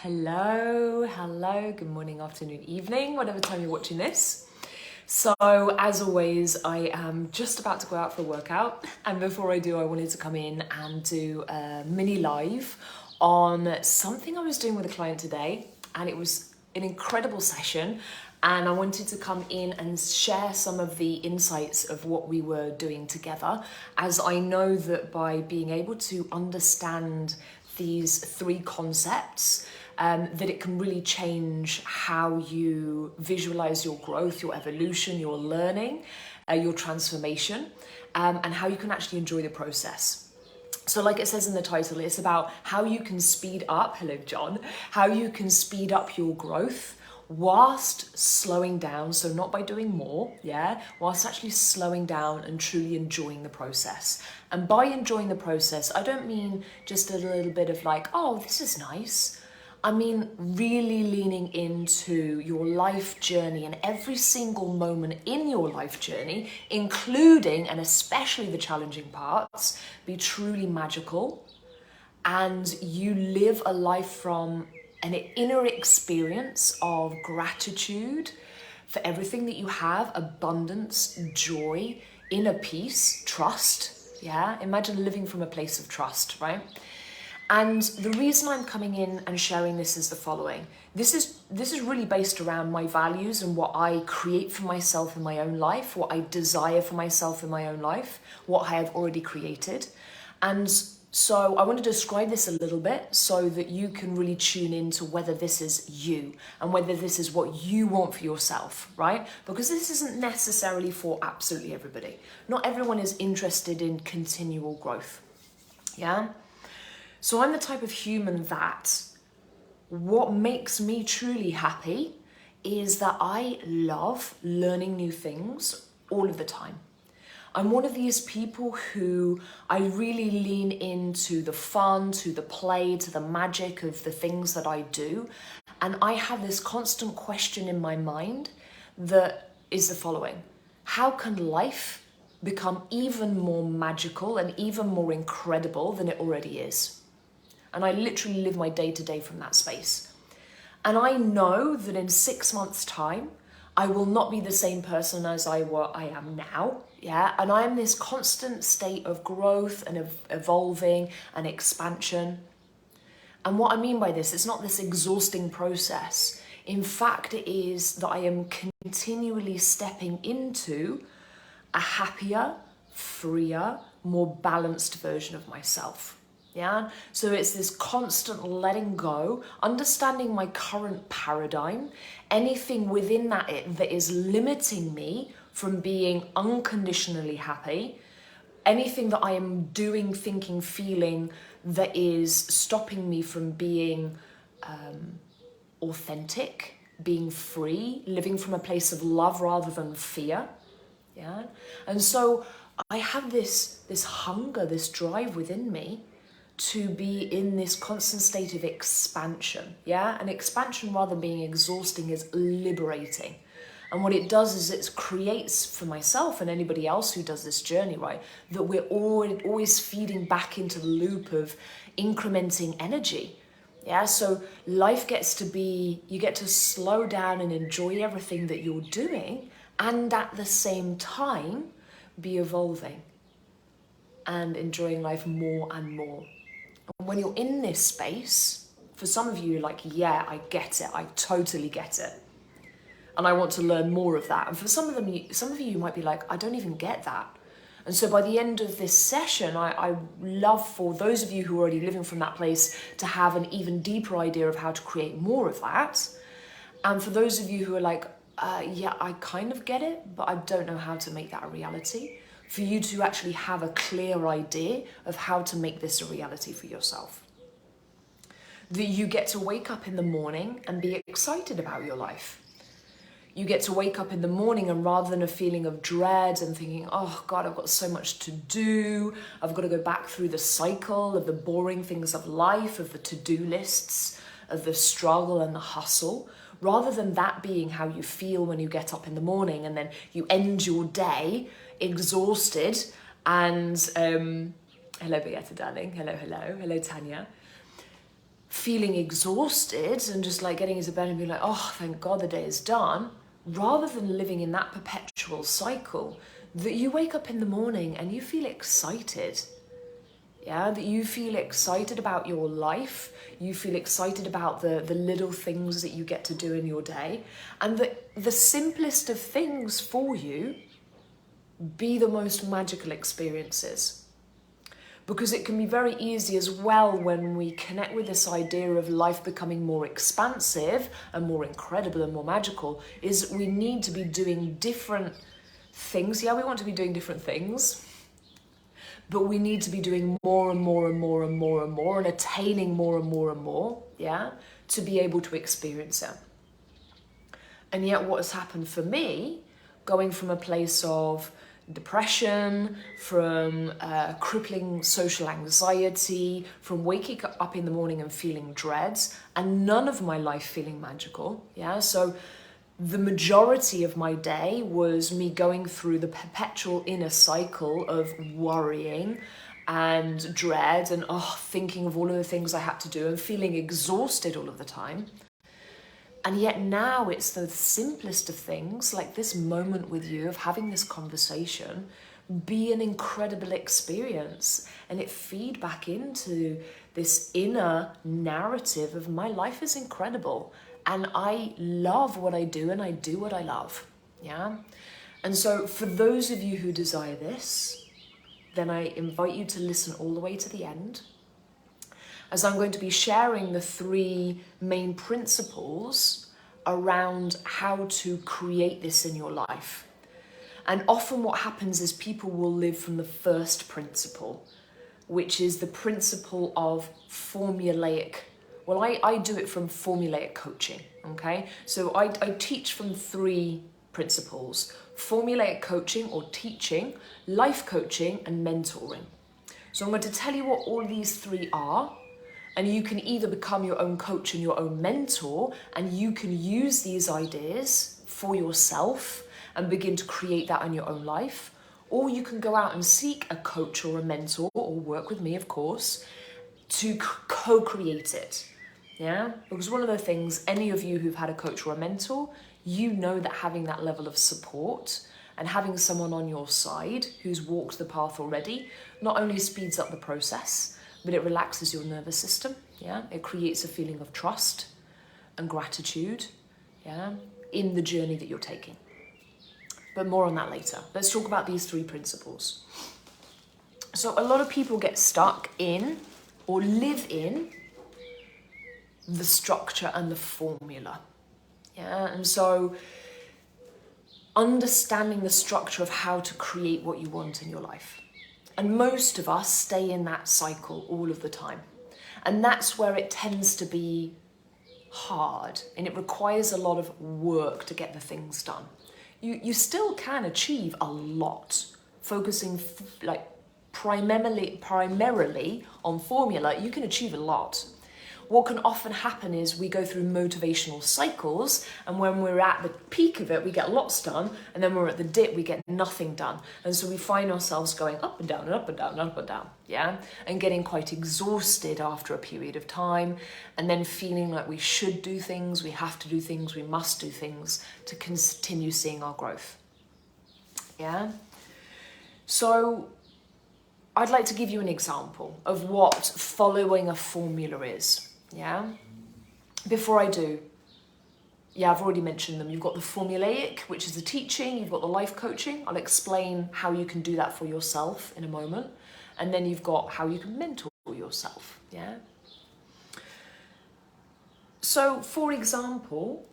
Hello, good morning, afternoon, evening, whatever time you're watching this. So as always, I am just about to go out for a workout, and before I do, I wanted to come in and do a mini live on something I was doing with a client today, and it was an incredible session, and I wanted to come in and share some of the insights of what we were doing together, as I know that by being able to understand these three concepts, that it can really change how you visualize your growth, your evolution, your learning, your transformation, and how you can actually enjoy the process. So like it says in the title, it's about how you can speed up, hello John, how you can speed up your growth whilst slowing down, so not by doing more, whilst actually slowing down and truly enjoying the process. And by enjoying the process, I don't mean just a little bit of like, oh, this is nice. I mean, really leaning into your life journey and every single moment in your life journey, including and especially the challenging parts, be truly magical. And you live a life from an inner experience of gratitude for everything that you have, abundance, joy, inner peace, trust. Yeah, imagine living from a place of trust, right? And the reason I'm coming in and sharing this is the following. This is really based around my values and what I create for myself in my own life, what I desire for myself in my own life, what I have already created. And so I want to describe this a little bit so that you can really tune into whether this is you and whether this is what you want for yourself, right? Because this isn't necessarily for absolutely everybody. Not everyone is interested in continual growth, yeah? So I'm the type of human that what makes me truly happy is that I love learning new things all of the time. I'm one of these people who I really lean into the fun, to the play, to the magic of the things that I do. And I have this constant question in my mind that is the following. How can life become even more magical and even more incredible than it already is? And I literally live my day-to-day from that space. And I know that in 6 months' time, I will not be the same person as I am now, yeah? And I am this constant state of growth and evolving and expansion. And what I mean by this, it's not this exhausting process. In fact, it is that I am continually stepping into a happier, freer, more balanced version of myself. Yeah, so it's this constant letting go, understanding my current paradigm, anything within that is limiting me from being unconditionally happy, anything that I am doing, thinking, feeling that is stopping me from being authentic, being free, living from a place of love rather than fear. Yeah, and so I have this hunger, this drive within me to be in this constant state of expansion, yeah? And expansion, rather than being exhausting, is liberating. And what it does is it creates for myself and anybody else who does this journey, right, that we're always feeding back into the loop of incrementing energy, yeah? So life gets to be, you get to slow down and enjoy everything that you're doing, and at the same time, be evolving and enjoying life more and more. When you're in this space, for some of you, you're like, yeah, I get it. I totally get it. And I want to learn more of that. And for some of you, you might be like, I don't even get that. And so by the end of this session, I love for those of you who are already living from that place to have an even deeper idea of how to create more of that. And for those of you who are like, yeah, I kind of get it, but I don't know how to make that a reality, for you to actually have a clear idea of how to make this a reality for yourself. That you get to wake up in the morning and be excited about your life. You get to wake up in the morning and rather than a feeling of dread and thinking, oh God, I've got so much to do, I've got to go back through the cycle of the boring things of life, of the to-do lists, of the struggle and the hustle, rather than that being how you feel when you get up in the morning and then you end your day exhausted and hello Beata darling, hello Tanya, feeling exhausted and just like getting into bed and being like, oh, thank God the day is done, rather than living in that perpetual cycle, that you wake up in the morning and you feel excited. Yeah, that you feel excited about your life, you feel excited about the little things that you get to do in your day, and that the simplest of things for you be the most magical experiences. Because it can be very easy as well when we connect with this idea of life becoming more expansive and more incredible and more magical, is we need to be doing different things. Yeah, we want to be doing different things, but we need to be doing more and more and more and more and more and attaining more and more and more, yeah, to be able to experience it. And yet what has happened for me, going from a place of depression, from crippling social anxiety, from waking up in the morning and feeling dread, and none of my life feeling magical, yeah, so the majority of my day was me going through the perpetual inner cycle of worrying and dread and thinking of all of the things I had to do and feeling exhausted all of the time. And yet now it's the simplest of things, like this moment with you of having this conversation, be an incredible experience, and it feed back into this inner narrative of my life is incredible and I love what I do and I do what I love, yeah? And so for those of you who desire this, then I invite you to listen all the way to the end, as I'm going to be sharing the 3 main principles around how to create this in your life. And often what happens is people will live from the first principle, which is the principle of formulaic. Well, I do it from formulaic coaching, okay? So I teach from 3 principles: formulaic coaching or teaching, life coaching, and mentoring. So I'm going to tell you what all these 3 are, and you can either become your own coach and your own mentor, and you can use these ideas for yourself and begin to create that in your own life, or you can go out and seek a coach or a mentor, or work with me, of course, to co-create it. Yeah, because one of the things, any of you who've had a coach or a mentor, you know that having that level of support and having someone on your side who's walked the path already not only speeds up the process, but it relaxes your nervous system. Yeah, it creates a feeling of trust and gratitude, yeah, in the journey that you're taking. But more on that later. Let's talk about these 3 principles. So a lot of people get stuck in or live in the structure and the formula. Yeah, and so understanding the structure of how to create what you want in your life. And most of us stay in that cycle all of the time. And that's where it tends to be hard, and it requires a lot of work to get the things done. You still can achieve a lot, focusing primarily on formula. You can achieve a lot. What can often happen is we go through motivational cycles, and when we're at the peak of it, we get lots done, and then when we're at the dip, we get nothing done. And so we find ourselves going up and down and up and down and up and down, yeah? And getting quite exhausted after a period of time, and then feeling like we should do things, we have to do things, we must do things to continue seeing our growth, yeah? So I'd like to give you an example of what following a formula is. Yeah. Before I do, I've already mentioned them. You've got the formulaic, which is the teaching. You've got the life coaching. I'll explain how you can do that for yourself in a moment. And then you've got how you can mentor yourself. Yeah. So, for example,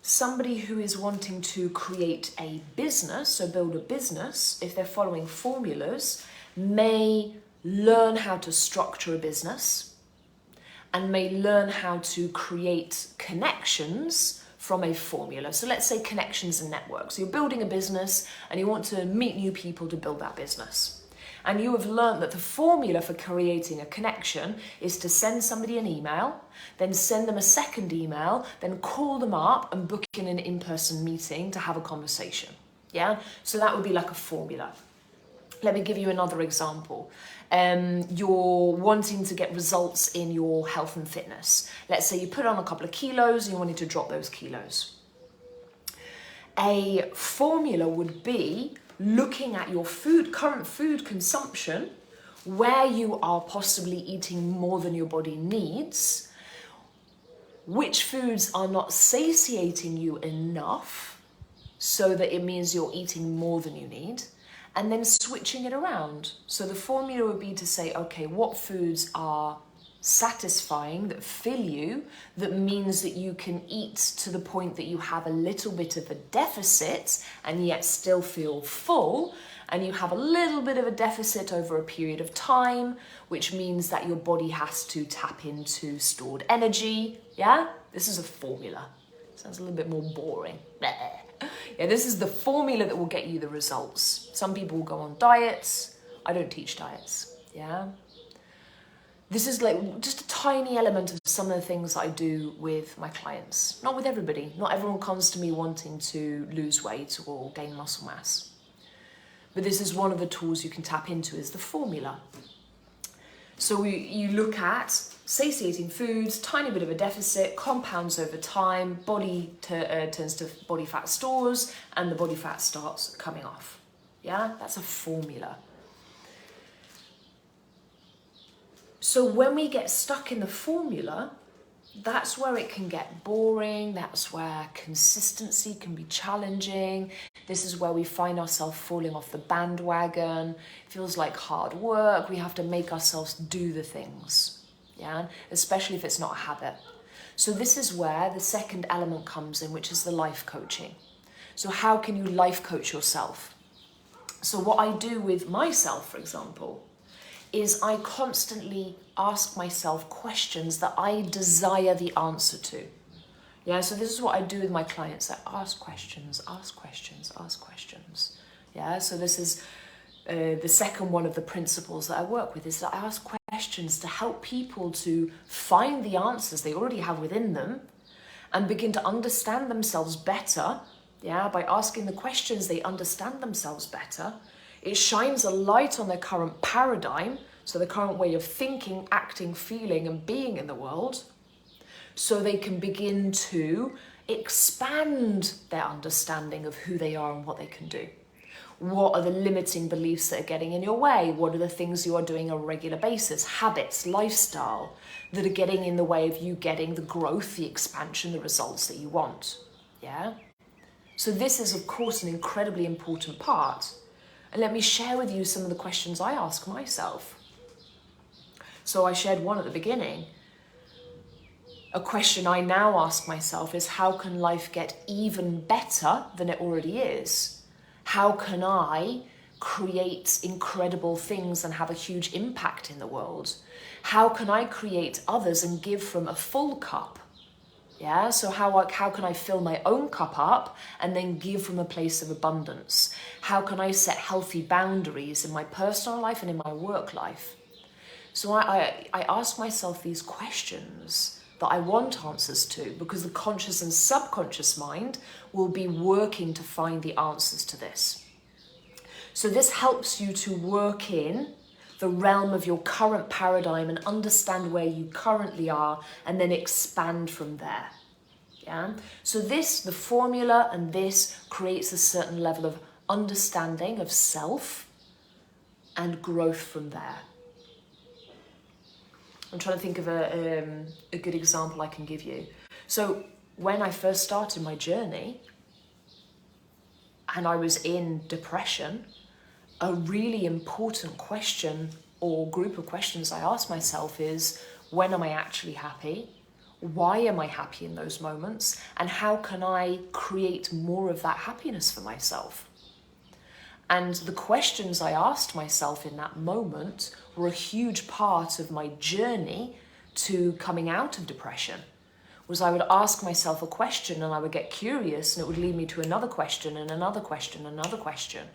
somebody who is wanting to create a business, so build a business, if they're following formulas, may learn how to structure a business and may learn how to create connections from a formula. So let's say connections and networks. So you're building a business and you want to meet new people to build that business. And you have learned that the formula for creating a connection is to send somebody an email, then send them a second email, then call them up and book in an in-person meeting to have a conversation. Yeah, so that would be like a formula. Let me give you another example. You're wanting to get results in your health and fitness. Let's say you put on a couple of kilos and you wanted to drop those kilos. A formula would be looking at your current food consumption, where you are possibly eating more than your body needs, which foods are not satiating you enough so that it means you're eating more than you need, and then switching it around. So the formula would be to say, okay, what foods are satisfying, that fill you, that means that you can eat to the point that you have a little bit of a deficit and yet still feel full, and you have a little bit of a deficit over a period of time, which means that your body has to tap into stored energy. Yeah, this is a formula. Sounds a little bit more boring. Yeah, this is the formula that will get you the results. Some people will go on diets. I don't teach diets. Yeah. This is like just a tiny element of some of the things that I do with my clients. Not with everybody. Not everyone comes to me wanting to lose weight or gain muscle mass. But this is one of the tools you can tap into, is the formula. So you look at satiating foods, tiny bit of a deficit, compounds over time, body turns to body fat stores, and the body fat starts coming off. Yeah, that's a formula. So when we get stuck in the formula, that's where it can get boring. That's where consistency can be challenging. This is where we find ourselves falling off the bandwagon. It feels like hard work. We have to make ourselves do the things, yeah, especially if it's not a habit. So this is where the second element comes in, which is the life coaching. So how can you life coach yourself? So what I do with myself, for example, is I constantly ask myself questions that I desire the answer to. Yeah, so this is what I do with my clients. I ask questions, ask questions, ask questions. Yeah, so this is the second one of the principles that I work with, is that I ask questions to help people to find the answers they already have within them and begin to understand themselves better. Yeah, by asking the questions, they understand themselves better. It shines a light on their current paradigm, so the current way of thinking, acting, feeling, and being in the world, so they can begin to expand their understanding of who they are and what they can do. What are the limiting beliefs that are getting in your way? What are the things you are doing on a regular basis, habits, lifestyle, that are getting in the way of you getting the growth, the expansion, the results that you want? Yeah? So this is, of course, an incredibly important part. And let me share with you some of the questions I ask myself. So I shared one at the beginning. A question I now ask myself is, how can life get even better than it already is? How can I create incredible things and have a huge impact in the world? How can I create others and give from a full cup? Yeah, so how can I fill my own cup up and then give from a place of abundance? How can I set healthy boundaries in my personal life and in my work life? So I ask myself these questions that I want answers to, because the conscious and subconscious mind will be working to find the answers to this. So this helps you to work in the realm of your current paradigm and understand where you currently are, and then expand from there. Yeah. So the formula and this creates a certain level of understanding of self and growth from there. I'm trying to think of a good example I can give you. So when I first started my journey and I was in depression, a really important question or group of questions I asked myself is, when am I actually happy? Why am I happy in those moments? And how can I create more of that happiness for myself? And the questions I asked myself in that moment were a huge part of my journey to coming out of depression. Was I would ask myself a question and I would get curious, and it would lead me to another question and another question, another question.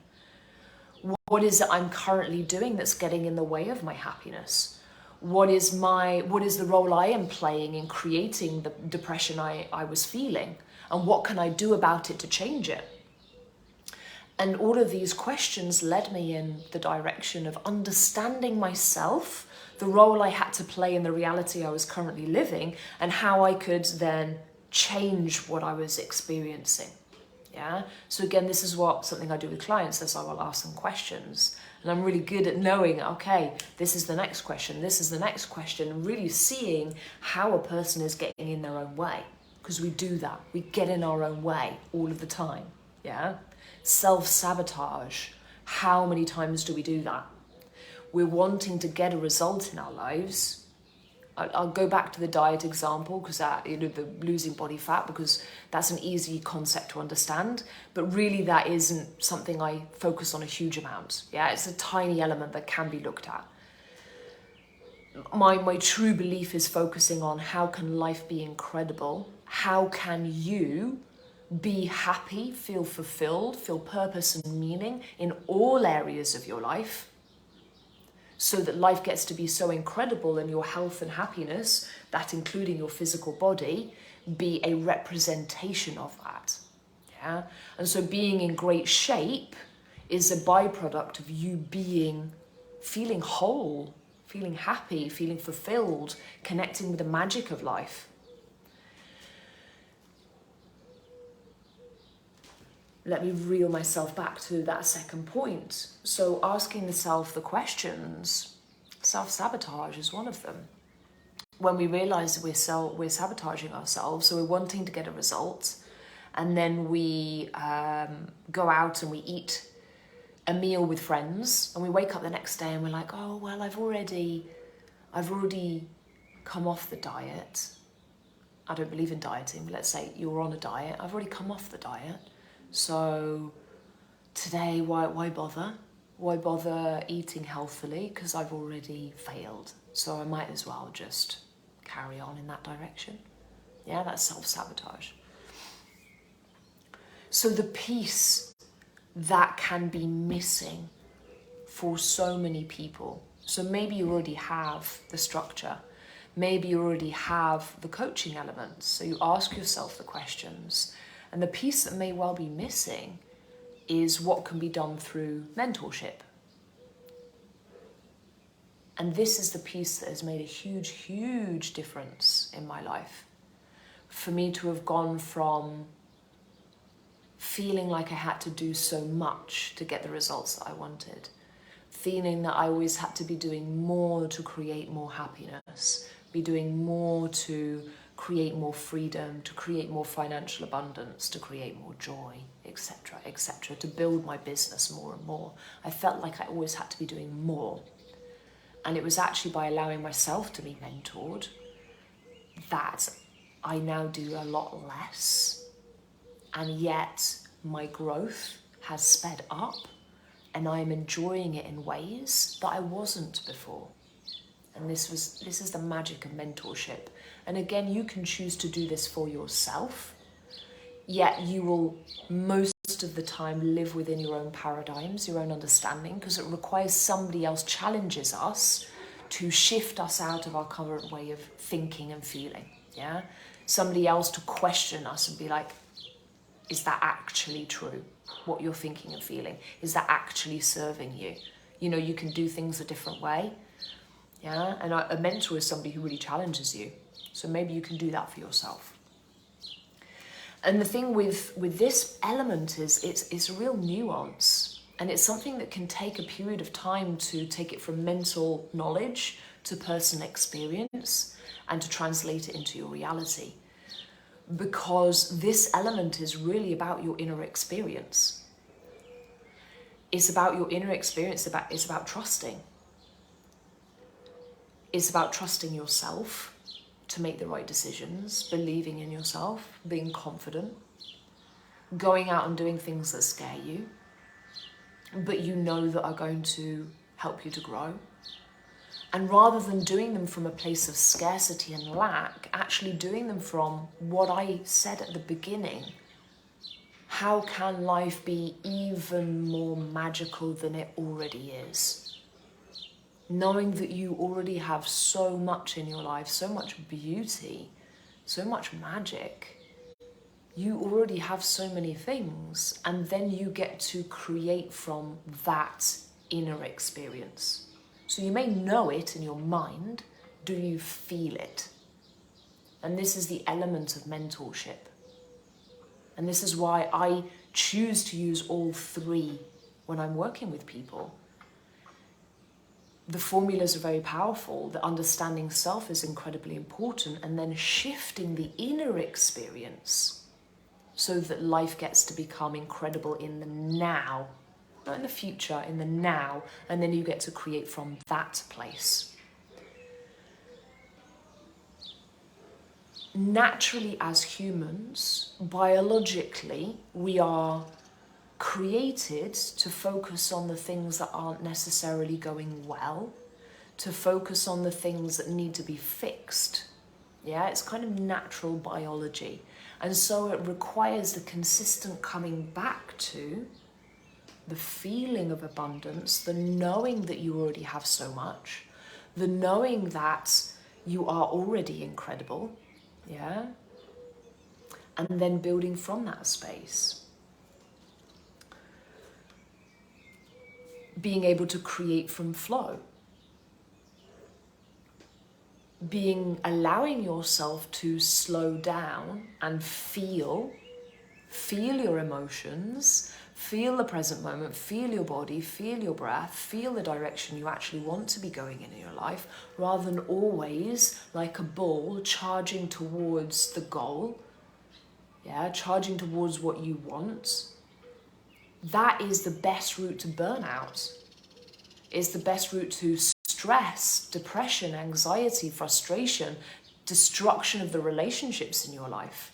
What is it I'm currently doing that's getting in the way of my happiness? What is the role I am playing in creating the depression I was feeling? And what can I do about it to change it? And all of these questions led me in the direction of understanding myself, the role I had to play in the reality I was currently living, and how I could then change what I was experiencing. Yeah. So again, this is something I do with clients, is I will ask them questions. And I'm really good at knowing, okay, this is the next question, this is the next question, and really seeing how a person is getting in their own way. Because we do that. We get in our own way all of the time. Yeah. Self-sabotage. How many times do we do that? We're wanting to get a result in our lives. I'll go back to the diet example, because the losing body fat, because that's an easy concept to understand. But really, that isn't something I focus on a huge amount. Yeah, it's a tiny element that can be looked at. My true belief is focusing on how can life be incredible? How can you be happy, feel fulfilled, feel purpose and meaning in all areas of your life, so that life gets to be so incredible and your health and happiness, that including your physical body, be a representation of that. Yeah? And so being in great shape is a byproduct of you feeling whole, feeling happy, feeling fulfilled, connecting with the magic of life. Let me reel myself back to that second point. So asking the self the questions, self-sabotage is one of them. When we realise that we're sabotaging ourselves, so we're wanting to get a result, and then we go out and we eat a meal with friends, and we wake up the next day and we're like, oh, well, I've already come off the diet. I don't believe in dieting, but let's say you're on a diet. I've already come off the diet. So today, why bother? Why bother eating healthily? Because I've already failed. So I might as well just carry on in that direction. Yeah, that's self-sabotage. So the piece that can be missing for so many people. So maybe you already have the structure. Maybe you already have the coaching elements. So you ask yourself the questions. And the piece that may well be missing is what can be done through mentorship. And this is the piece that has made a huge, huge difference in my life. For me to have gone from feeling like I had to do so much to get the results that I wanted, feeling that I always had to be doing more to create more happiness, be doing more to create more freedom, to create more financial abundance, to create more joy, etc., to build my business more and more. I felt like I always had to be doing more. And it was actually by allowing myself to be mentored that I now do a lot less. And yet my growth has sped up and I'm enjoying it in ways that I wasn't before. And this is the magic of mentorship. And again, you can choose to do this for yourself, yet you will most of the time live within your own paradigms, your own understanding, because it requires somebody else challenges us to shift us out of our current way of thinking and feeling. Yeah, somebody else to question us and be like, is that actually true? What you're thinking and feeling, is that actually serving you? You know, you can do things a different way. Yeah, and a mentor is somebody who really challenges you. So maybe you can do that for yourself. And the thing with this element is it's a real nuance, and it's something that can take a period of time to take it from mental knowledge to personal experience and to translate it into your reality. Because this element is really about your inner experience. It's about your inner experience, it's about trusting. It's about trusting yourself to make the right decisions, believing in yourself, being confident, going out and doing things that scare you, but you know that are going to help you to grow. And rather than doing them from a place of scarcity and lack, actually doing them from what I said at the beginning. How can life be even more magical than it already is? Knowing that you already have so much in your life, so much beauty, so much magic. you already have so many things, and then you get to create from that inner experience. So you may know it in your mind, do you feel it? And this is the element of mentorship. And this is why I choose to use all three when I'm working with people. The formulas are very powerful. The understanding self is incredibly important, and then shifting the inner experience so that life gets to become incredible in the now, not in the future, in the now, and then you get to create from that place. Naturally, as humans, biologically, we are created to focus on the things that aren't necessarily going well, to focus on the things that need to be fixed. Yeah, it's kind of natural biology. And so it requires the consistent coming back to the feeling of abundance, the knowing that you already have so much, the knowing that you are already incredible, yeah? And then building from that space. Being able to create from flow. Allowing yourself to slow down and feel your emotions, feel the present moment, feel your body, feel your breath, feel the direction you actually want to be going in your life, rather than always like a bull charging towards the goal, yeah, charging towards what you want. That is the best route to burnout. It's the best route to stress, depression, anxiety, frustration, destruction of the relationships in your life.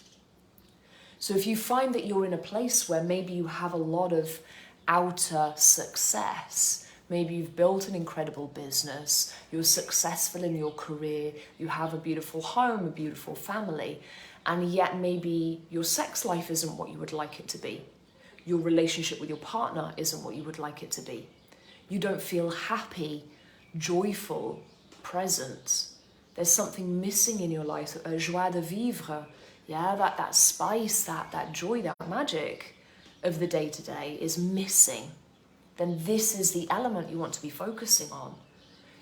So if you find that you're in a place where maybe you have a lot of outer success, maybe you've built an incredible business, you're successful in your career, you have a beautiful home, a beautiful family, and yet maybe your sex life isn't what you would like it to be. Your relationship with your partner isn't what you would like it to be. You don't feel happy, joyful, present. There's something missing in your life, a joie de vivre, yeah, that spice, that joy, that magic of the day-to-day is missing. Then this is the element you want to be focusing on.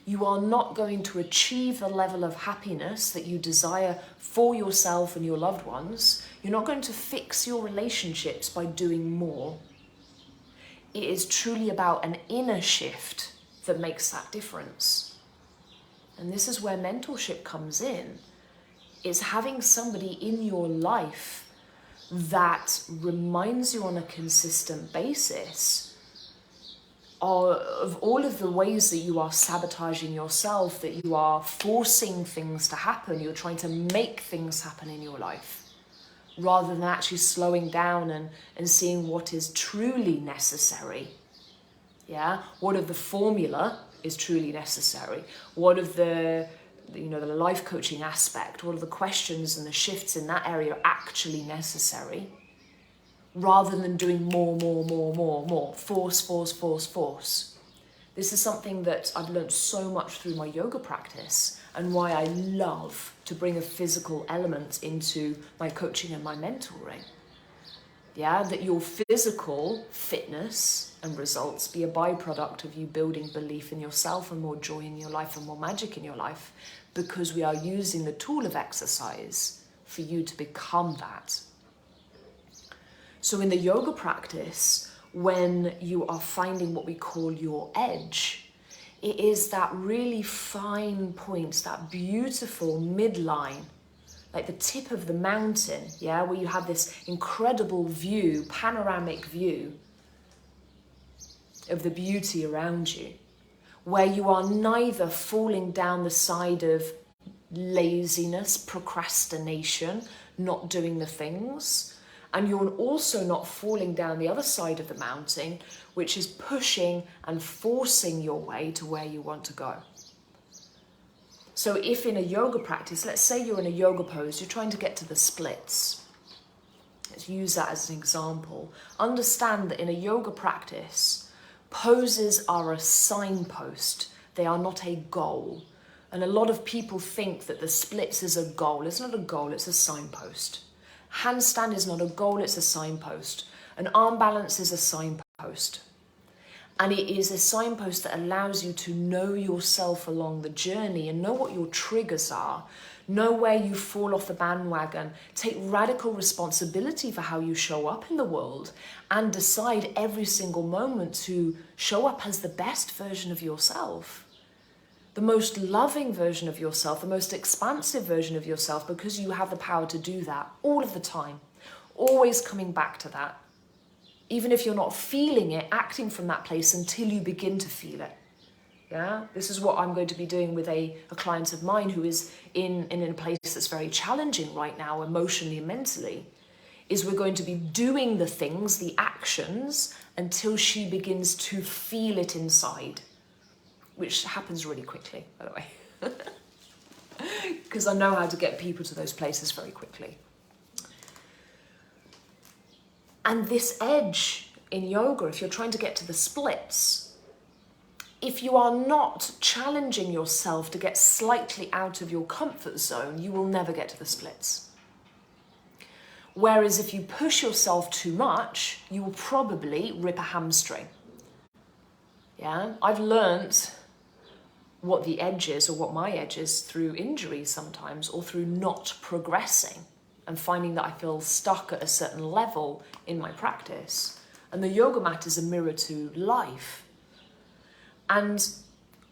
You are not going to achieve the level of happiness that you desire for yourself and your loved ones. You're not going to fix your relationships by doing more. It is truly about an inner shift that makes that difference. And this is where mentorship comes in. It's having somebody in your life that reminds you on a consistent basis of all of the ways that you are sabotaging yourself, that you are forcing things to happen, you're trying to make things happen in your life, rather than actually slowing down and seeing what is truly necessary. Yeah, what of the formula is truly necessary? What of the life coaching aspect, what are the questions and the shifts in that area are actually necessary? Rather than doing more, force. This is something that I've learned so much through my yoga practice, and why I love to bring a physical element into my coaching and my mentoring. Yeah, that your physical fitness and results be a byproduct of you building belief in yourself and more joy in your life and more magic in your life, because we are using the tool of exercise for you to become that. So in the yoga practice, when you are finding what we call your edge, it is that really fine point, that beautiful midline, like the tip of the mountain, yeah, where you have this incredible view, panoramic view of the beauty around you, where you are neither falling down the side of laziness, procrastination, not doing the things, and you're also not falling down the other side of the mountain, which is pushing and forcing your way to where you want to go. So if in a yoga practice, let's say you're in a yoga pose, you're trying to get to the splits. Let's use that as an example. Understand that in a yoga practice, poses are a signpost. They are not a goal. And a lot of people think that the splits is a goal. It's not a goal, it's a signpost. Handstand is not a goal, it's a signpost. An arm balance is a signpost. And it is a signpost that allows you to know yourself along the journey and know what your triggers are, know where you fall off the bandwagon, take radical responsibility for how you show up in the world, and decide every single moment to show up as the best version of yourself. The most loving version of yourself, the most expansive version of yourself, because you have the power to do that all of the time. Always coming back to that. Even if you're not feeling it, acting from that place until you begin to feel it. Yeah, this is what I'm going to be doing with a client of mine who is in a place that's very challenging right now, emotionally and mentally, is we're going to be doing the things, the actions, until she begins to feel it inside, which happens really quickly, by the way, because I know how to get people to those places very quickly. And this edge in yoga, if you're trying to get to the splits, if you are not challenging yourself to get slightly out of your comfort zone, you will never get to the splits. Whereas if you push yourself too much, you will probably rip a hamstring. Yeah, I've learned what the edge is, or what my edge is, through injuries sometimes, or through not progressing and finding that I feel stuck at a certain level in my practice. And the yoga mat is a mirror to life. And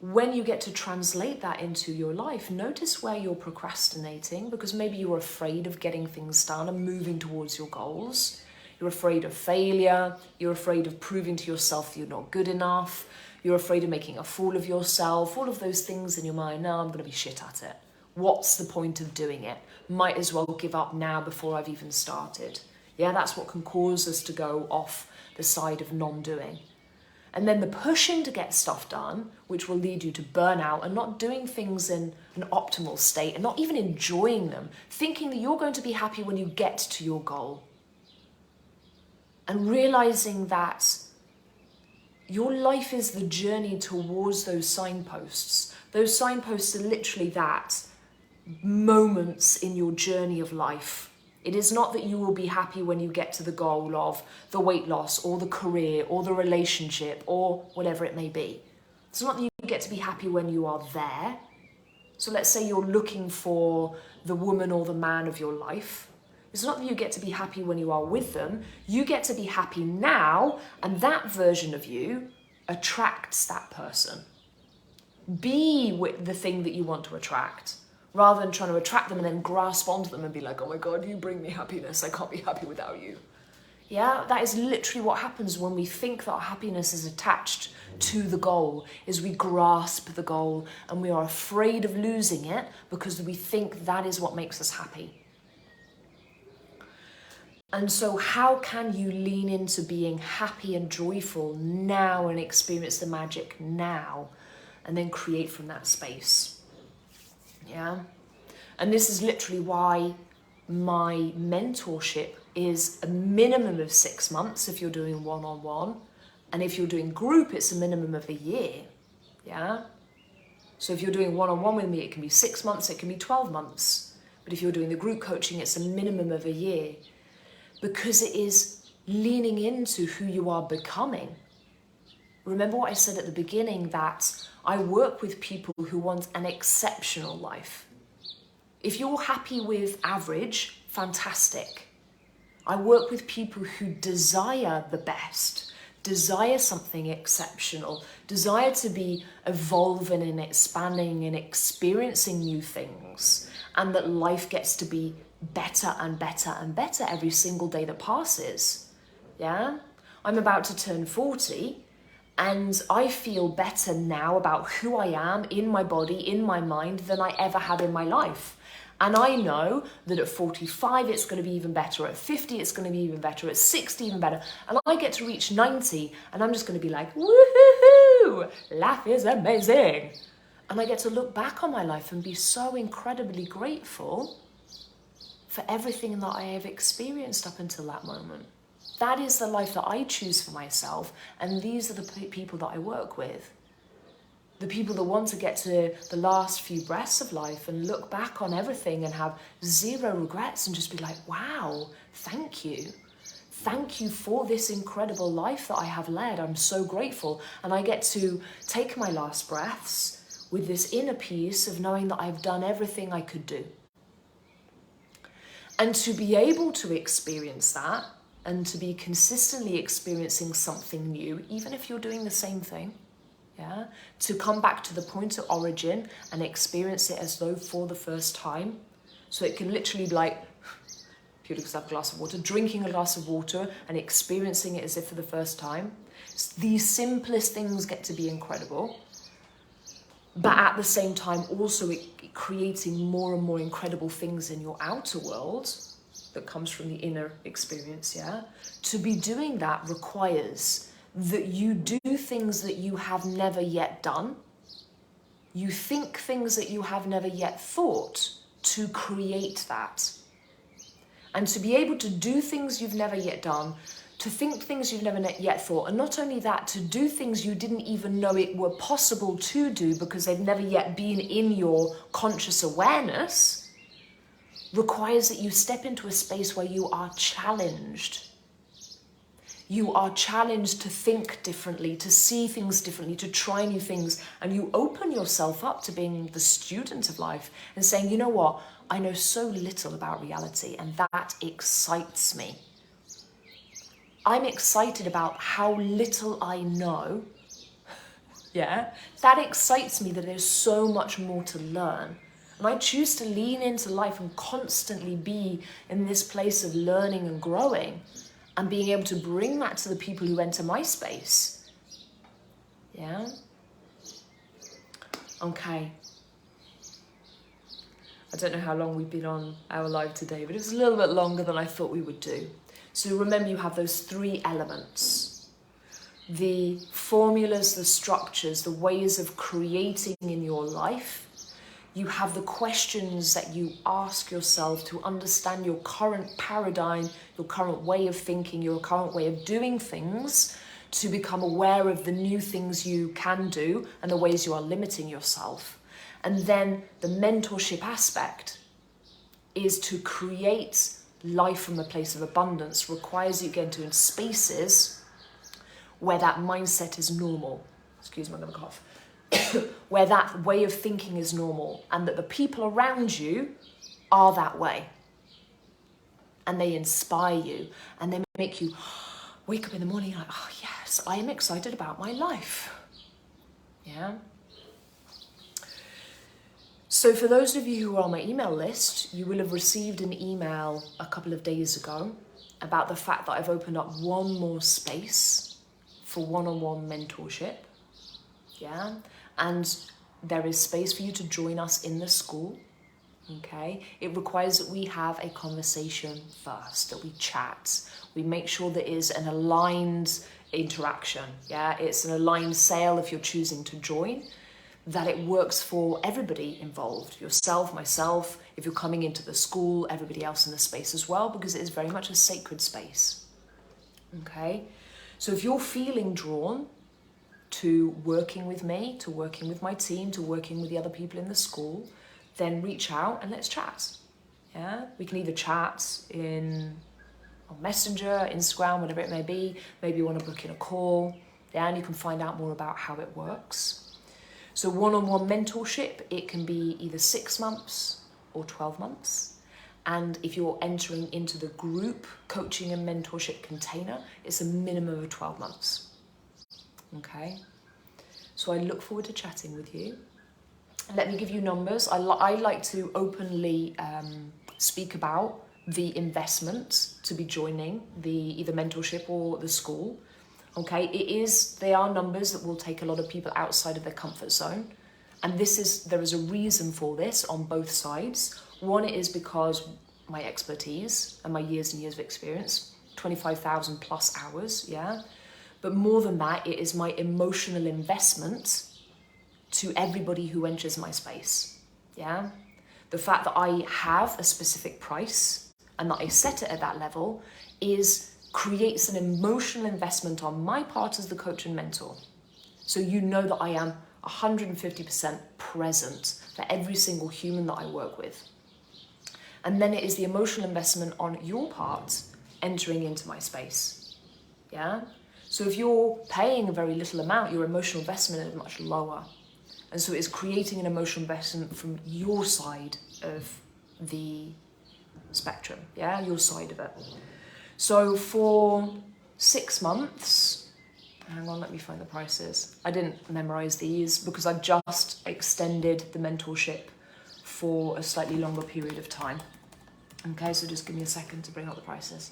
when you get to translate that into your life, notice where you're procrastinating, because maybe you're afraid of getting things done and moving towards your goals. You're afraid of failure. You're afraid of proving to yourself that you're not good enough. You're afraid of making a fool of yourself. All of those things in your mind, no, I'm going to be shit at it. What's the point of doing it? Might as well give up now before I've even started. Yeah, that's what can cause us to go off the side of non-doing. And then the pushing to get stuff done, which will lead you to burnout and not doing things in an optimal state and not even enjoying them, thinking that you're going to be happy when you get to your goal. And realizing that your life is the journey towards those signposts. Those signposts are literally that, moments in your journey of life. It is not that you will be happy when you get to the goal of the weight loss or the career or the relationship or whatever it may be. It's not that you get to be happy when you are there. So let's say you're looking for the woman or the man of your life. It's not that you get to be happy when you are with them. You get to be happy now, and that version of you attracts that person. Be with the thing that you want to attract, rather than trying to attract them and then grasp onto them and be like, oh my God, you bring me happiness. I can't be happy without you. Yeah, that is literally what happens when we think that our happiness is attached to the goal, is we grasp the goal and we are afraid of losing it because we think that is what makes us happy. And so how can you lean into being happy and joyful now and experience the magic now and then create from that space? Yeah. And this is literally why my mentorship is a minimum of 6 months if you're doing one-on-one. And if you're doing group, it's a minimum of a year. Yeah. So if you're doing one-on-one with me, it can be 6 months, it can be 12 months. But if you're doing the group coaching, it's a minimum of a year. Because it is leaning into who you are becoming. Remember what I said at the beginning, that I work with people who want an exceptional life. If you're happy with average, fantastic. I work with people who desire the best, desire something exceptional, desire to be evolving and expanding and experiencing new things, and that life gets to be better and better and better every single day that passes. Yeah? I'm about to turn 40. And I feel better now about who I am in my body, in my mind, than I ever have in my life. And I know that at 45, it's going to be even better. At 50, it's going to be even better. At 60, even better. And I get to reach 90, and I'm just going to be like, woohoo! Life is amazing. And I get to look back on my life and be so incredibly grateful for everything that I have experienced up until that moment. That is the life that I choose for myself, and these are the people that I work with. The people that want to get to the last few breaths of life and look back on everything and have zero regrets and just be like, wow, thank you. Thank you for this incredible life that I have led. I'm so grateful. And I get to take my last breaths with this inner peace of knowing that I've done everything I could do. And to be able to experience that and to be consistently experiencing something new, even if you're doing the same thing, yeah, to come back to the point of origin and experience it as though for the first time. So it can literally be like, if you look at a glass of water, drinking a glass of water and experiencing it as if for the first time. These simplest things get to be incredible, but at the same time also creating more and more incredible things in your outer world that comes from the inner experience, yeah? To be doing that requires that you do things that you have never yet done. You think things that you have never yet thought to create that. And to be able to do things you've never yet done, to think things you've never yet thought, and not only that, to do things you didn't even know it were possible to do because they've never yet been in your conscious awareness, requires that you step into a space where you are challenged. You are challenged to think differently, to see things differently, to try new things. And you open yourself up to being the student of life and saying, you know what, I know so little about reality and that excites me. I'm excited about how little I know. Yeah, that excites me that there's so much more to learn. And I choose to lean into life and constantly be in this place of learning and growing. And being able to bring that to the people who enter my space. Yeah? Okay. I don't know how long we've been on our live today, but it was a little bit longer than I thought we would do. So remember, you have those 3 elements. The formulas, the structures, the ways of creating in your life. You have the questions that you ask yourself to understand your current paradigm, your current way of thinking, your current way of doing things, to become aware of the new things you can do and the ways you are limiting yourself. And then the mentorship aspect is to create life from a place of abundance, requires you to get into spaces where that mindset is normal. Excuse me, I'm going to cough. Where that way of thinking is normal and that the people around you are that way. And they inspire you and they make you wake up in the morning like, oh yes, I am excited about my life. Yeah. So for those of you who are on my email list, you will have received an email a couple of days ago about the fact that I've opened up one more space for one-on-one mentorship. Yeah. And there is space for you to join us in the school, okay? It requires that we have a conversation first, that we chat. We make sure there is an aligned interaction, yeah? It's an aligned sale if you're choosing to join, that it works for everybody involved, yourself, myself, if you're coming into the school, everybody else in the space as well, because it is very much a sacred space, okay? So if you're feeling drawn to working with me, to working with my team, to working with the other people in the school, then reach out and let's chat. Yeah, we can either chat on Messenger, Instagram, whatever it may be. Maybe you want to book in a call, yeah, and you can find out more about how it works. So one-on-one mentorship, it can be either 6 months or 12 months. And if you're entering into the group coaching and mentorship container, it's a minimum of 12 months. Okay, so I look forward to chatting with you. Let me give you numbers. I like to openly speak about the investment to be joining the either mentorship or the school. Okay, they are numbers that will take a lot of people outside of their comfort zone. And there is a reason for this on both sides. One is because my expertise and my years and years of experience, 25,000 plus hours, yeah. But more than that, it is my emotional investment to everybody who enters my space, yeah? The fact that I have a specific price and that I set it at that level creates an emotional investment on my part as the coach and mentor. So you know that I am 150% present for every single human that I work with. And then it is the emotional investment on your part entering into my space. Yeah? So if you're paying a very little amount, your emotional investment is much lower. And so it's creating an emotional investment from your side of the spectrum, yeah, your side of it. So for 6 months, hang on, let me find the prices. I didn't memorize these because I've just extended the mentorship for a slightly longer period of time. Okay, so just give me a second to bring up the prices.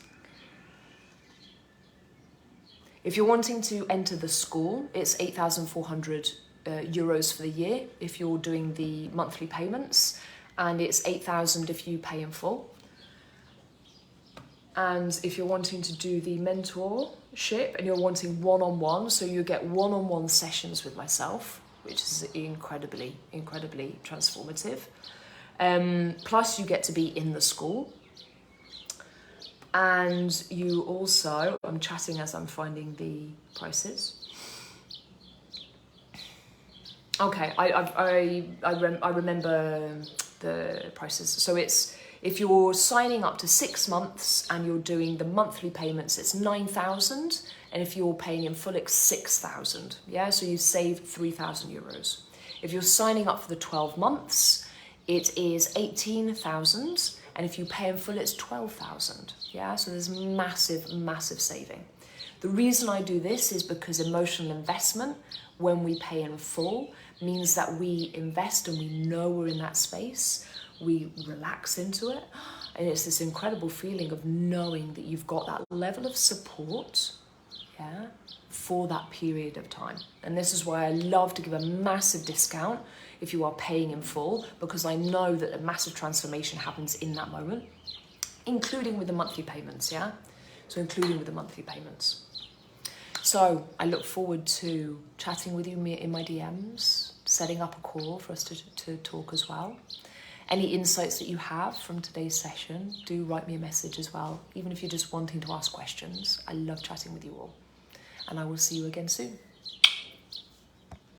If you're wanting to enter the school, it's 8,400 euros for the year if you're doing the monthly payments, and it's 8,000 if you pay in full. And if you're wanting to do the mentorship and you're wanting one-on-one, so you get one-on-one sessions with myself, which is incredibly, incredibly transformative. Plus you get to be in the school. And you also, I'm chatting as I'm finding the prices. Okay, I remember the prices. So it's, if you're signing up to 6 months and you're doing the monthly payments, it's 9,000. And if you're paying in full, it's 6,000. Yeah, so you save 3,000 euros. If you're signing up for the 12 months, it is 18,000. And if you pay in full, it's 12,000. Yeah, so there's massive, massive saving. The reason I do this is because emotional investment, when we pay in full, means that we invest and we know we're in that space. We relax into it, and it's this incredible feeling of knowing that you've got that level of support, yeah, for that period of time. And this is why I love to give a massive discount if you are paying in full, because I know that a massive transformation happens in that moment, including with the monthly payments, yeah? So including with the monthly payments. So I look forward to chatting with you in my DMs, setting up a call for us to talk as well. Any insights that you have from today's session, do write me a message as well, even if you're just wanting to ask questions. I love chatting with you all. And I will see you again soon.